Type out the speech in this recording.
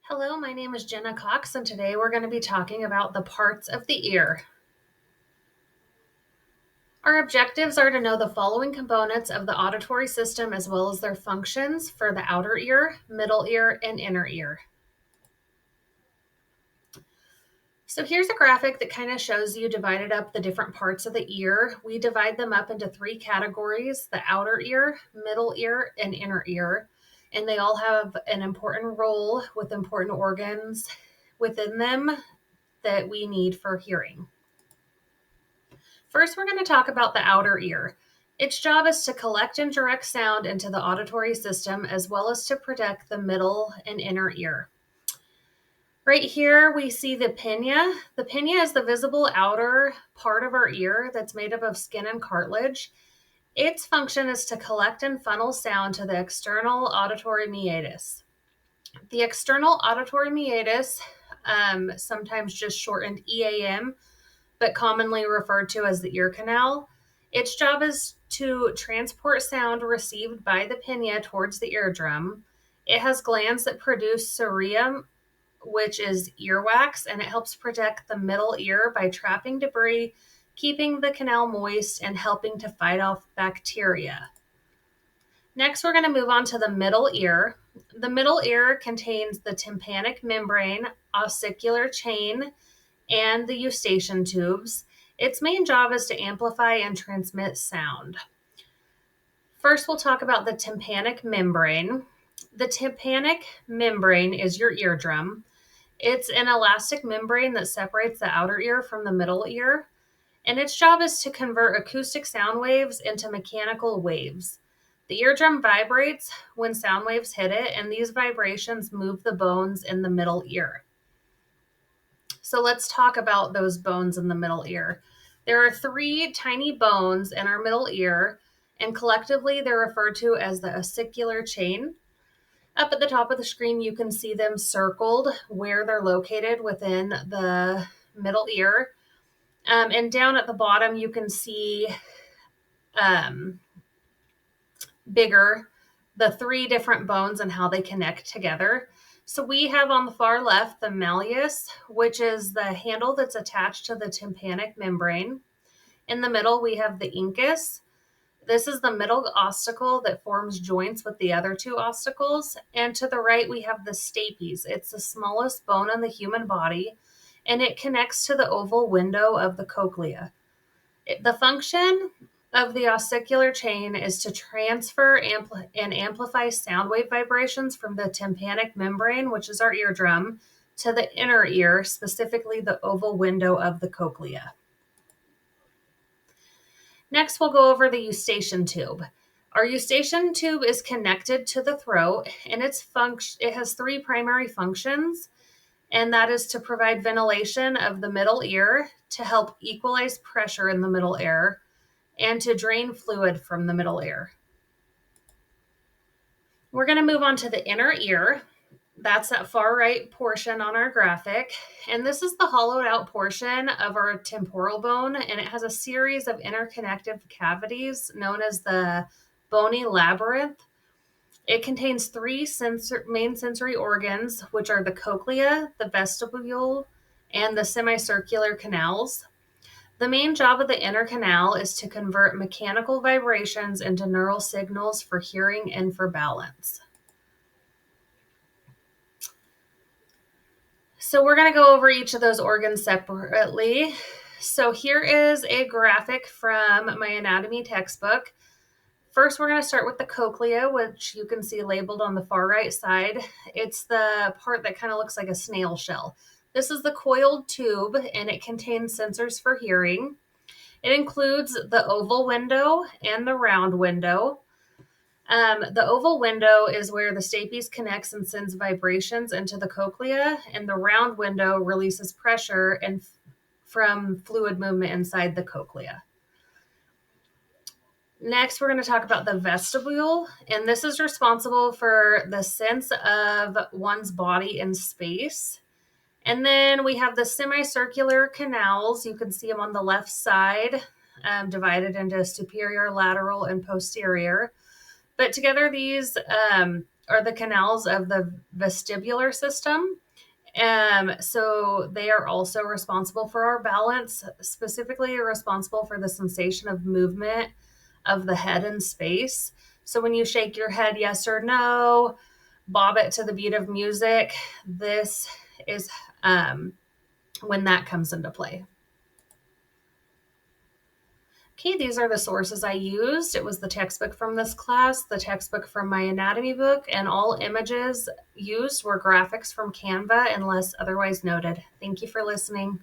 Hello, my name is Jenna Cox, and today we're going to be talking about the parts of the ear. Our objectives are to know the following components of the auditory system as well as their functions for the outer ear, middle ear, and inner ear. So here's a graphic that kind of shows you divided up the different parts of the ear. We divide them up into three categories: the outer ear, middle ear, and inner ear. And they all have an important role with important organs within them that we need for hearing. First, we're going to talk about the outer ear. Its job is to collect and direct sound into the auditory system as well as to protect the middle and inner ear. Right here, we see the pinna. The pinna is the visible outer part of our ear that's made up of skin and cartilage. Its function is to collect and funnel sound to the external auditory meatus. The external auditory meatus, sometimes just shortened EAM, but commonly referred to as the ear canal. Its job is to transport sound received by the pinna towards the eardrum. It has glands that produce cerium, which is earwax, and it helps protect the middle ear by trapping debris, keeping the canal moist, and helping to fight off bacteria. Next, we're going to move on to the middle ear. The middle ear contains the tympanic membrane, ossicular chain, and the eustachian tubes. Its main job is to amplify and transmit sound. First, we'll talk about the tympanic membrane. The tympanic membrane is your eardrum. It's an elastic membrane that separates the outer ear from the middle ear, and its job is to convert acoustic sound waves into mechanical waves. The eardrum vibrates when sound waves hit it, and these vibrations move the bones in the middle ear. So let's talk about those bones in the middle ear. There are three tiny bones in our middle ear, and collectively they're referred to as the ossicular chain. Up at the top of the screen, you can see them circled where they're located within the middle ear. And down at the bottom, you can see bigger the three different bones and how they connect together. So we have on the far left the malleus, which is the handle that's attached to the tympanic membrane. In the middle, we have the incus. This is the middle osticle that forms joints with the other two osticles. And to the right, we have the stapes. It's the smallest bone in the human body, and it connects to the oval window of the cochlea. The function of the ossicular chain is to transfer and amplify sound wave vibrations from the tympanic membrane, which is our eardrum, to the inner ear, specifically the oval window of the cochlea. Next, we'll go over the eustachian tube. Our eustachian tube is connected to the throat, and it has three primary functions, and that is to provide ventilation of the middle ear, to help equalize pressure in the middle ear, and to drain fluid from the middle ear. We're going to move on to the inner ear. That's that far right portion on our graphic. And this is the hollowed out portion of our temporal bone, and it has a series of interconnective cavities known as the bony labyrinth. It contains three main sensory organs, which are the cochlea, the vestibule, and the semicircular canals. The main job of the inner canal is to convert mechanical vibrations into neural signals for hearing and for balance. So we're going to go over each of those organs separately. So here is a graphic from my anatomy textbook. First, we're going to start with the cochlea, which you can see labeled on the far right side. It's the part that kind of looks like a snail shell. This is the coiled tube, and it contains sensors for hearing. It includes the oval window and the round window. The oval window is where the stapes connects and sends vibrations into the cochlea, and the round window releases pressure and from fluid movement inside the cochlea. Next, we're going to talk about the vestibule, and this is responsible for the sense of one's body in space. And then we have the semicircular canals. You can see them on the left side, divided into superior, lateral, and posterior. But together, these are the canals of the vestibular system. So they are also responsible for our balance, specifically responsible for the sensation of movement of the head in space. So when you shake your head yes or no, bob it to the beat of music, this is when that comes into play. Okay, these are the sources I used. It was the textbook from this class, the textbook from my anatomy book, and all images used were graphics from Canva unless otherwise noted. Thank you for listening.